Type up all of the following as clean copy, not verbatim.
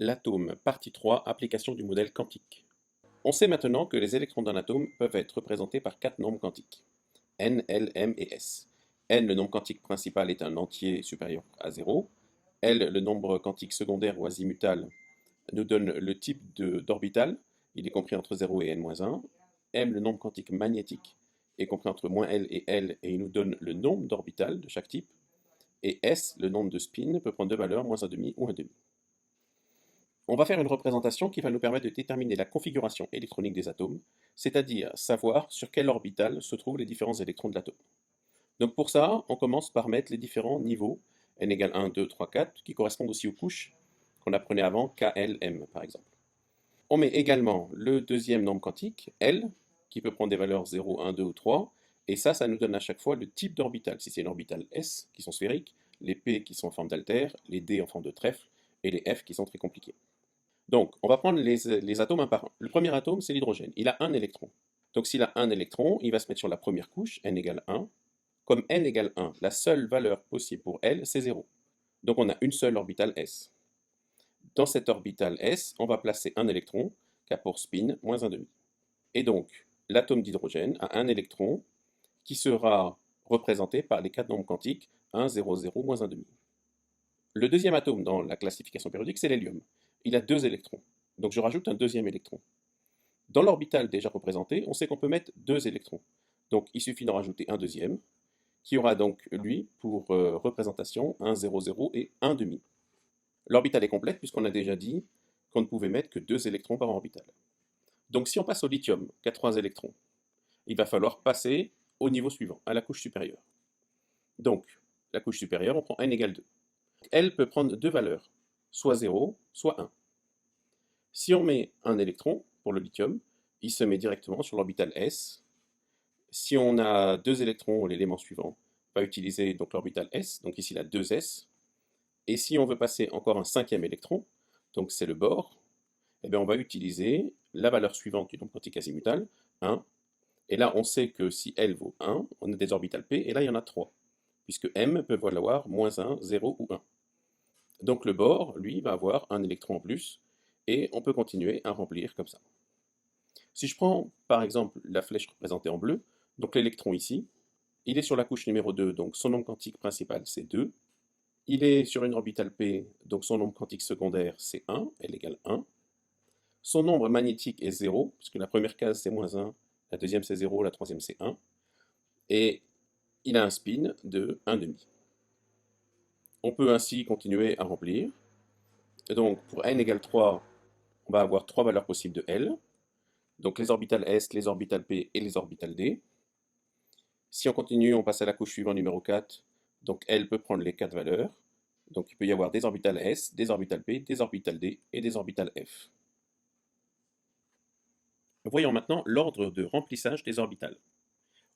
L'atome, partie 3, application du modèle quantique. On sait maintenant que les électrons d'un atome peuvent être représentés par 4 nombres quantiques, n, l, m et s. N, le nombre quantique principal, est un entier supérieur à 0. L, le nombre quantique secondaire ou azimutal, nous donne le type d'orbital, il est compris entre 0 et n-1. M, le nombre quantique magnétique, est compris entre -L et L, et il nous donne le nombre d'orbitales de chaque type. Et S, le nombre de spins, peut prendre deux valeurs, -1,5 ou 1,5. On va faire une représentation qui va nous permettre de déterminer la configuration électronique des atomes, c'est-à-dire savoir sur quelle orbitale se trouvent les différents électrons de l'atome. Donc pour ça, on commence par mettre les différents niveaux, n égale 1, 2, 3, 4, qui correspondent aussi aux couches qu'on apprenait avant, K, L, M par exemple. On met également le deuxième nombre quantique, L, qui peut prendre des valeurs 0, 1, 2 ou 3, et ça nous donne à chaque fois le type d'orbital. Si c'est une orbitale S, qui sont sphériques, les P qui sont en forme d'altère, les D en forme de trèfle, et les F qui sont très compliqués. Donc, on va prendre les atomes un par un. Le premier atome, c'est l'hydrogène. Il a un électron. Donc, s'il a un électron, il va se mettre sur la première couche, n égale 1. Comme n égale 1, la seule valeur possible pour L, c'est 0. Donc, on a une seule orbitale S. Dans cette orbitale S, on va placer un électron, qui a pour spin -1,5. Et donc, l'atome d'hydrogène a un électron qui sera représenté par les 4 nombres quantiques 1, 0, 0, -1,5. Le deuxième atome dans la classification périodique, c'est l'hélium. Il a 2 électrons. Donc je rajoute un deuxième électron. Dans l'orbitale déjà représentée, on sait qu'on peut mettre 2 électrons. Donc il suffit d'en rajouter un deuxième, qui aura donc, lui, pour représentation 1, 0, 0 et 1,5. L'orbitale est complète puisqu'on a déjà dit qu'on ne pouvait mettre que 2 électrons par orbitale. Donc si on passe au lithium, qui a 3 électrons, il va falloir passer au niveau suivant, à la couche supérieure. Donc, la couche supérieure, on prend n égale 2. Elle peut prendre deux valeurs, soit 0, soit 1. Si on met un électron pour le lithium, il se met directement sur l'orbitale S. Si on a 2 électrons, l'élément suivant va utiliser donc l'orbitale S, donc ici il a 2s. Et si on veut passer encore un cinquième électron, donc c'est le bord, eh bien on va utiliser la valeur suivante du nombre quantique azimutal, 1. Et là on sait que si L vaut 1, on a des orbitales P, et là il y en a 3, puisque M peut valoir -1, 0 ou 1. Donc le bord, lui, va avoir un électron en plus, et on peut continuer à remplir comme ça. Si je prends par exemple la flèche représentée en bleu, donc l'électron ici, il est sur la couche numéro 2, donc son nombre quantique principal c'est 2. Il est sur une orbitale P, donc son nombre quantique secondaire c'est 1, L égale 1. Son nombre magnétique est 0, puisque la première case c'est -1, la deuxième c'est 0, la troisième c'est 1. Et il a un spin de 1,5. On peut ainsi continuer à remplir. Et donc pour n égale 3, on va avoir 3 valeurs possibles de L. Donc les orbitales S, les orbitales P et les orbitales D. Si on continue, on passe à la couche suivante, numéro 4. Donc L peut prendre les 4 valeurs. Donc il peut y avoir des orbitales S, des orbitales P, des orbitales D et des orbitales F. Voyons maintenant l'ordre de remplissage des orbitales.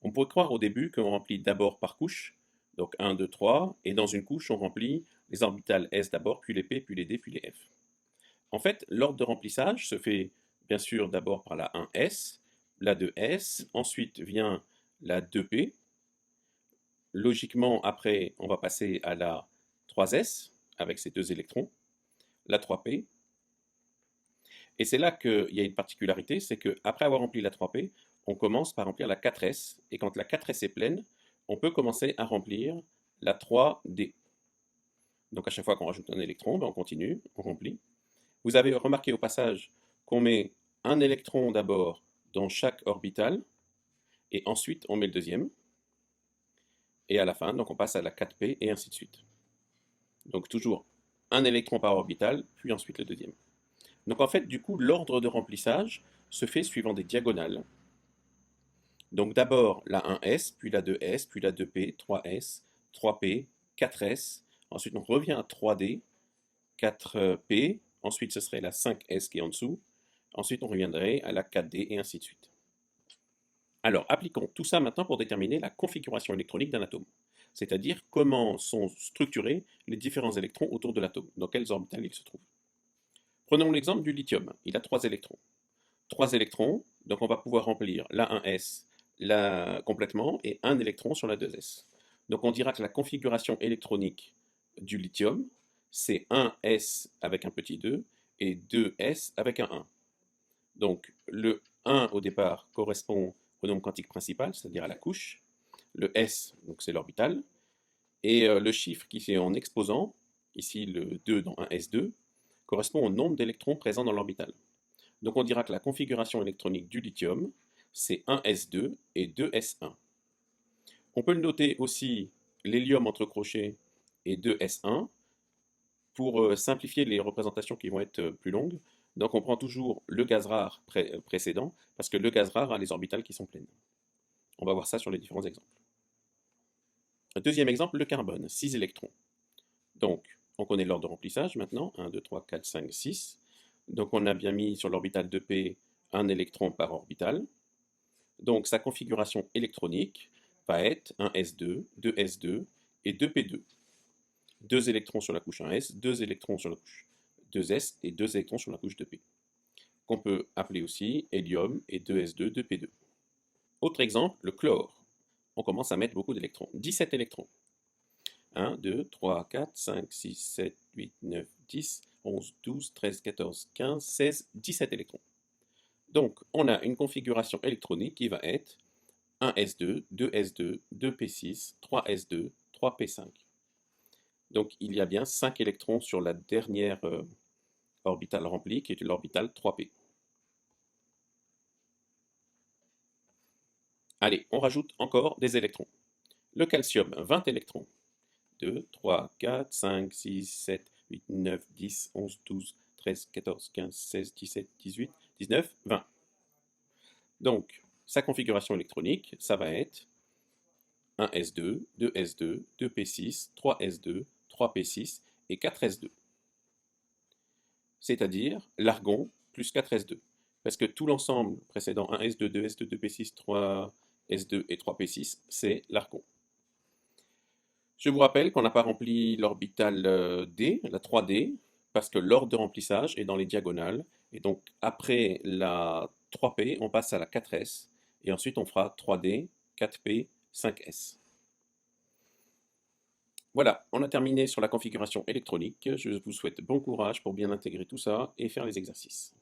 On pourrait croire au début qu'on remplit d'abord par couche, donc 1, 2, 3, et dans une couche on remplit les orbitales S d'abord, puis les P, puis les D, puis les F. En fait, l'ordre de remplissage se fait bien sûr d'abord par la 1s, la 2s, ensuite vient la 2p. Logiquement, après, on va passer à la 3s, avec ses 2 électrons, la 3p. Et c'est là qu'il y a une particularité, c'est qu'après avoir rempli la 3p, on commence par remplir la 4s, et quand la 4s est pleine, on peut commencer à remplir la 3d. Donc à chaque fois qu'on rajoute un électron, on continue, on remplit. Vous avez remarqué au passage qu'on met un électron d'abord dans chaque orbitale, et ensuite on met le deuxième. Et à la fin, donc on passe à la 4p, et ainsi de suite. Donc toujours un électron par orbitale, puis ensuite le deuxième. Donc en fait, du coup, l'ordre de remplissage se fait suivant des diagonales. Donc d'abord la 1s, puis la 2s, puis la 2p, 3s, 3p, 4s. Ensuite on revient à 3d, 4p. Ensuite ce serait la 5s qui est en dessous. Ensuite on reviendrait à la 4d et ainsi de suite. Alors appliquons tout ça maintenant pour déterminer la configuration électronique d'un atome. C'est-à-dire comment sont structurés les différents électrons autour de l'atome, dans quelles orbitales ils se trouvent. Prenons l'exemple du lithium, il a 3 électrons. 3 électrons, donc on va pouvoir remplir la 1s complètement et un électron sur la 2s. Donc on dira que la configuration électronique du lithium, c'est 1s avec un petit 2 et 2s avec un 1. Donc le 1 au départ correspond au nombre quantique principal, c'est-à-dire à la couche. Le s, donc c'est l'orbital. Et le chiffre qui est en exposant, ici le 2 dans un S2, correspond au nombre d'électrons présents dans l'orbital. Donc on dira que la configuration électronique du lithium, c'est 1s2 et 2s1. On peut noter aussi l'hélium entre crochets et 2s1 pour simplifier les représentations qui vont être plus longues. Donc on prend toujours le gaz rare précédent, parce que le gaz rare a les orbitales qui sont pleines. On va voir ça sur les différents exemples. Deuxième exemple, le carbone, 6 électrons. Donc, on connaît l'ordre de remplissage maintenant, 1, 2, 3, 4, 5, 6. Donc on a bien mis sur l'orbital 2p un électron par orbital. Donc sa configuration électronique va être un S2, 2S2 et 2P2. 2 électrons sur la couche 1S, 2 électrons sur la couche 2S et 2 électrons sur la couche 2P. Qu'on peut appeler aussi hélium et 2S2, 2P2. Autre exemple, le chlore. On commence à mettre beaucoup d'électrons. 17 électrons. 1, 2, 3, 4, 5, 6, 7, 8, 9, 10, 11, 12, 13, 14, 15, 16, 17 électrons. Donc, on a une configuration électronique qui va être 1s2, 2s2, 2p6, 3s2, 3p5. Donc, il y a bien 5 électrons sur la dernière orbitale remplie, qui est l'orbitale 3p. Allez, on rajoute encore des électrons. Le calcium, 20 électrons. 2, 3, 4, 5, 6, 7, 8, 9, 10, 11, 12, 13, 14, 15, 16, 17, 18, 19, 20. Donc, sa configuration électronique, ça va être 1s2, 2s2, 2p6, 3s2, 3p6 et 4s2. C'est-à-dire l'argon plus 4s2. Parce que tout l'ensemble précédent 1s2, 2s2, 2p6, 3s2 et 3p6, c'est l'argon. Je vous rappelle qu'on n'a pas rempli l'orbitale D, la 3D, parce que l'ordre de remplissage est dans les diagonales. Et donc après la 3P, on passe à la 4S. Et ensuite on fera 3D, 4P, 5S. Voilà, on a terminé sur la configuration électronique. Je vous souhaite bon courage pour bien intégrer tout ça et faire les exercices.